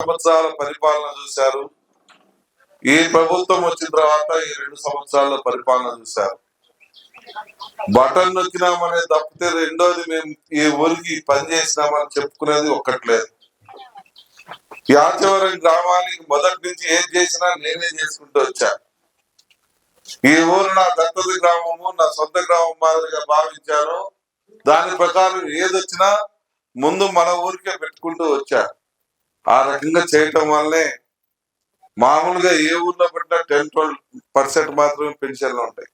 సంవత్సరాల పరిపాలన చూశారు. ఈ ప్రభుత్వం వచ్చిన తర్వాత ఈ 2 సంవత్సరాల పరిపాలన చూశారు. బటన్ నొక్కినామనే తప్పితే రెండోది మేము ఈ ఊరికి పని చేసినామని చెప్పుకునేది ఒక్కట్లేదు. యాచవరం గ్రామానికి మొదటి నుంచి ఏం చేసినా నేనే చేసుకుంటూ వచ్చా. ఈ ఊరు నా దత్తత గ్రామము, నా సొంత గ్రామం మాదిరిగా భావించాను. దాని ప్రకారం ఏదొచ్చినా ముందు మన ఊరికే పెట్టుకుంటూ వచ్చా. ఆ రకంగా చేయటం వల్లే మామూలుగా ఏ ఊర్లో పెట్టినా 10-12% మాత్రమే పెన్షన్లు ఉంటాయి.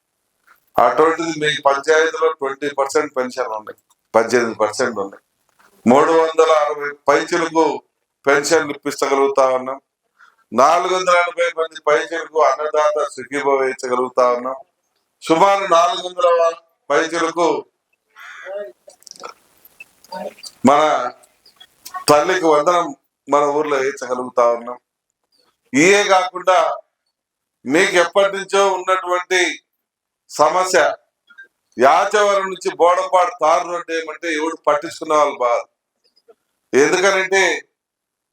అటువంటిది మీ పంచాయతీలో 20% పెన్షన్లు ఉన్నాయి, 18% ఉన్నాయి. 360 పైచలకు పెన్షన్లు ఇప్పించగలుగుతా ఉన్నాం. 480 మంది పైచలకు అన్నదాత సుఖీభవ వేయించగలుగుతా ఉన్నాం. సుమారు 400 పైచలకు మన తల్లికి వందనం మన ఊర్లో వేయించగలుగుతా ఉన్నాం. ఇవే కాకుండా మీకు ఎప్పటి నుంచో ఉన్నటువంటి సమస్య యాచవరం నుంచి బోడపాడు తారు రోడ్డు ఏమంటే ఎవడు పట్టించుకున్న వాళ్ళు బాధ. ఎందుకనంటే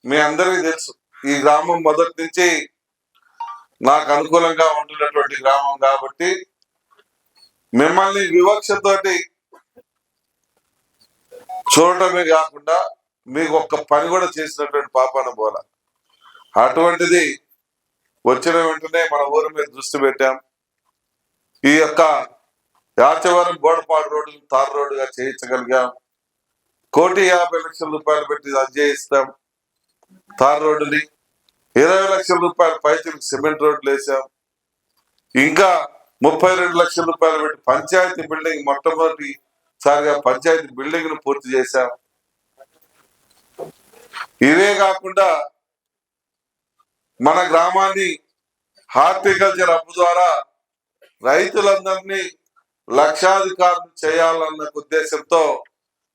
మీ అందరికీ తెలుసు, ఈ గ్రామం మొదటి నుంచి నాకు అనుకూలంగా ఉంటున్నటువంటి గ్రామం కాబట్టి మిమ్మల్ని వివక్షతోటి చూడటమే కాకుండా మీకు ఒక్క పని కూడా చేసినటువంటి పాపాన పోల. అటువంటిది వచ్చిన వెంటనే మన ఊరి మీద దృష్టి పెట్టాం. ఈ యొక్క యాచవరం బోడపాడు రోడ్డు తారు రోడ్డుగా చేయించగలిగాం. 1,50,00,000 పెట్టి అది చేయిస్తాం. తారు రోడ్డుని 20 లక్షల రూపాయలు పైచలకు సిమెంట్ రోడ్లు వేసాం. ఇంకా 32 లక్షల రూపాయలు పెట్టి పంచాయతీ బిల్డింగ్ మొట్టమొదటిసారిగా పంచాయతీ బిల్డింగ్ ను పూర్తి చేశాం. ఇవే కాకుండా మన గ్రామాన్ని హార్టికల్చర్ హబ్ ద్వారా రైతులందరినీ లక్షాధికారులు చేయాలన్న ఉద్దేశంతో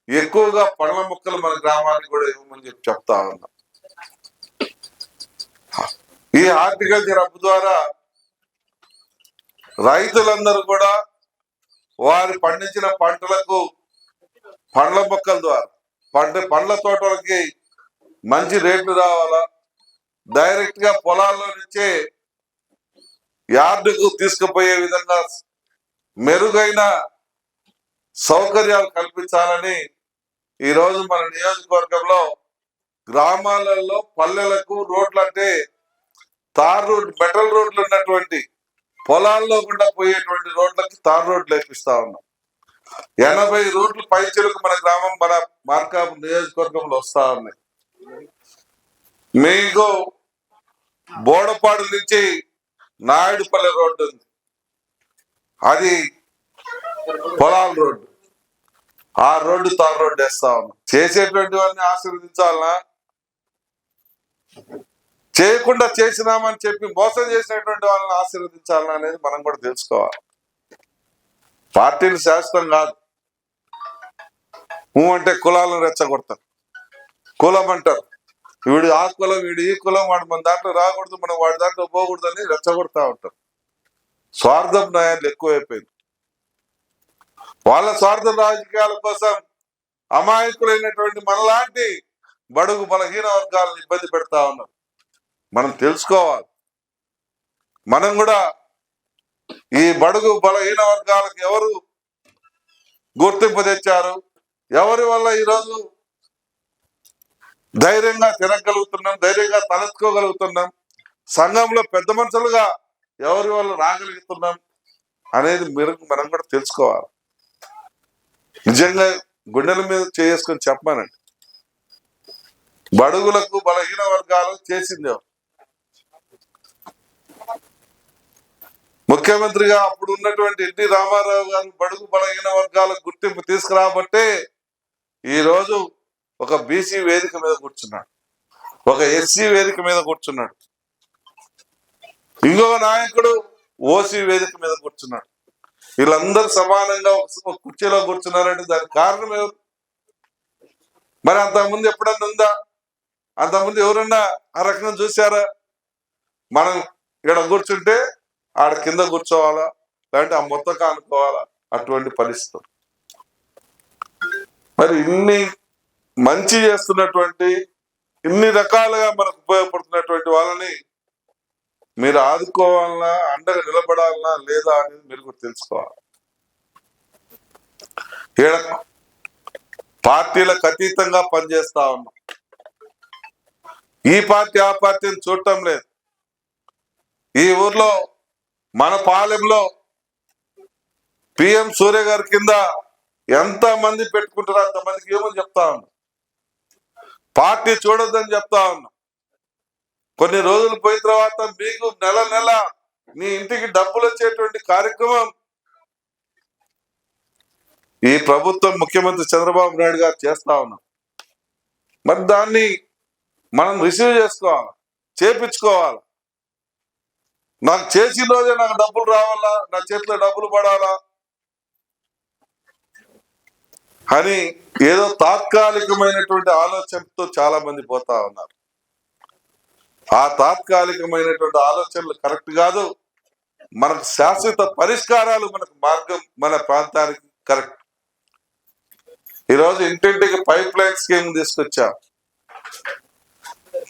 ఎక్కువగా పండ్ల మొక్కలు మన గ్రామానికి కూడా ఇవ్వమని చెప్తా ఉన్నాం. ఈ హార్టికల్చర్ హబ్ ద్వారా రైతులందరూ కూడా వారు పండించిన పంటలకు పండ్ల మొక్కల ద్వారా పండ్ల తోటలకి మంచి రేట్లు రావాలా, డైరెక్ట్ గా పొలాల్లో నుంచే యార్డుకు తీసుకుపోయే విధంగా మెరుగైన సౌకర్యాలు కల్పించాలని ఈరోజు మన నియోజకవర్గంలో గ్రామాలలో పల్లెలకు రోడ్లు అంటే తార్ రోడ్ మెటల్ రోడ్లు ఉన్నటువంటి పొలాల్లో గుండా పోయేటువంటి రోడ్లకి తార్ రోడ్లు వేపిస్తా ఉన్నాం. 80 రోడ్లు పైచలకు మన గ్రామం మన మార్కాపు నియోజకవర్గంలో వస్తా ఉన్నాయి. మీకు బోడపాడు నుంచి నాయుడుపల్లి రోడ్డు ఉంది, అది పొలాల రోడ్డు. ఆ రోడ్డు తార్ రోడ్డు వేస్తా ఉన్నాం. చేసేటువంటి వారిని ఆశీర్వదించాలనా, చేయకుండా చేసినామని చెప్పి మోసం చేసినటువంటి వాళ్ళని ఆశీర్వదించాలనా అనేది మనం కూడా తెలుసుకోవాలి. పార్టీలు శాశ్వతం కాదు. అంటే కులాలను రెచ్చగొడతారు, కులం అంటారు. వీడు ఆ కులం, వీడు ఈ కులం, వాడు మన దాంట్లో రాకూడదు, మనం వాడి దాంట్లో పోకూడదు అని రెచ్చగొడతా ఉంటారు. స్వార్థం న్యాయాలు ఎక్కువైపోయింది. వాళ్ళ స్వార్థ రాజకీయాల కోసం అమాయకులైనటువంటి మనలాంటి బడుగు బలహీన వర్గాలను ఇబ్బంది పెడతా ఉన్నారు. మనం తెలుసుకోవాలి. మనం కూడా ఈ బడుగు బలహీన వర్గాలకు ఎవరు గుర్తింపు తెచ్చారు, ఎవరి వల్ల ఈరోజు ధైర్యంగా తిరగలుగుతున్నాం, ధైర్యంగా తలెత్తుకోగలుగుతున్నాం, సంఘంలో పెద్ద మనుషులుగా ఎవరి వల్ల రాగలుగుతున్నాం అనేది మనం కూడా తెలుసుకోవాలి. నిజంగా గుండెల మీద చేసుకొని చెప్పమానండి. బడుగులకు బలహీన వర్గాలు చేసింది ముఖ్యమంత్రిగా అప్పుడు ఉన్నటువంటి ఎన్టీ రామారావు గారు బడుగు బలహీన వర్గాలకు గుర్తింపు తీసుకురాబట్టే ఈరోజు ఒక బీసీ వేదిక మీద కూర్చున్నాడు, ఒక ఎస్సీ వేదిక మీద కూర్చున్నాడు, ఇంకొక నాయకుడు ఓసీ వేదిక మీద కూర్చున్నాడు. వీళ్ళందరూ సమానంగా ఒక కుర్చీలో కూర్చున్నారంటే దానికి కారణం ఎవరు? మరి అంతకుముందు ఎప్పుడన్నా ఉందా? అంతకుముందు ఎవరన్నా ఆ రకంగా చూసారా? మనం ఇక్కడ కూర్చుంటే ఆడ కింద కూర్చోవాలా, లేదంటే ఆ మొత్తం కానుకోవాలా, అటువంటి పరిస్థితులు. మరి ఇన్ని మంచి చేస్తున్నటువంటి ఇన్ని రకాలుగా మనకు ఉపయోగపడుతున్నటువంటి వాళ్ళని మీరు ఆదుకోవాలన్నా, అండగా నిలబడాలన్నా లేదా అనేది మీరు కూడా తెలుసుకోవాలి. ఈడ పార్టీలకు అతీతంగా పనిచేస్తా ఉన్నాం. ఈ పార్టీ ఆ పార్టీని చూడటం లేదు. ఈ ఊర్లో మన పాలెంలో పిఎం సూర్య గారి కింద ఎంత మంది పెట్టుకుంటారో అంతమందికి ఏమని చెప్తా ఉన్నాం. పార్టీ చూడొద్దని చెప్తా ఉన్నాం. కొన్ని రోజులు పోయిన తర్వాత మీకు నెల నెల మీ ఇంటికి డబ్బులు వచ్చేటువంటి కార్యక్రమం ఈ ప్రభుత్వం ముఖ్యమంత్రి చంద్రబాబు నాయుడు గారు చేస్తా ఉన్నాం. మరి దాన్ని మనం రిసీవ్ చేసుకోవాలి, చేపించుకోవాలి. నాకు చేసిన రోజే నాకు డబ్బులు రావాలా, నా చేతిలో డబ్బులు పడాలా అని ఏదో తాత్కాలికమైనటువంటి ఆలోచనతో చాలా మంది పోతా ఉన్నారు. ఆ తాత్కాలికమైనటువంటి ఆలోచనలు కరెక్ట్ కాదు. మనకు శాశ్వత పరిష్కారాలు, మనకు మార్గం మన ప్రాంతానికి కరెక్ట్. ఈరోజు ఇంటింటికి పైప్ లైన్ స్కీమ్ తీసుకొచ్చాం.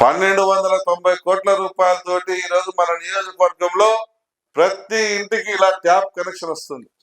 1290 కోట్ల రూపాయలతోటి ఈరోజు మన నియోజకవర్గంలో ప్రతి ఇంటికి ఇలా ట్యాప్ కనెక్షన్ వస్తుంది.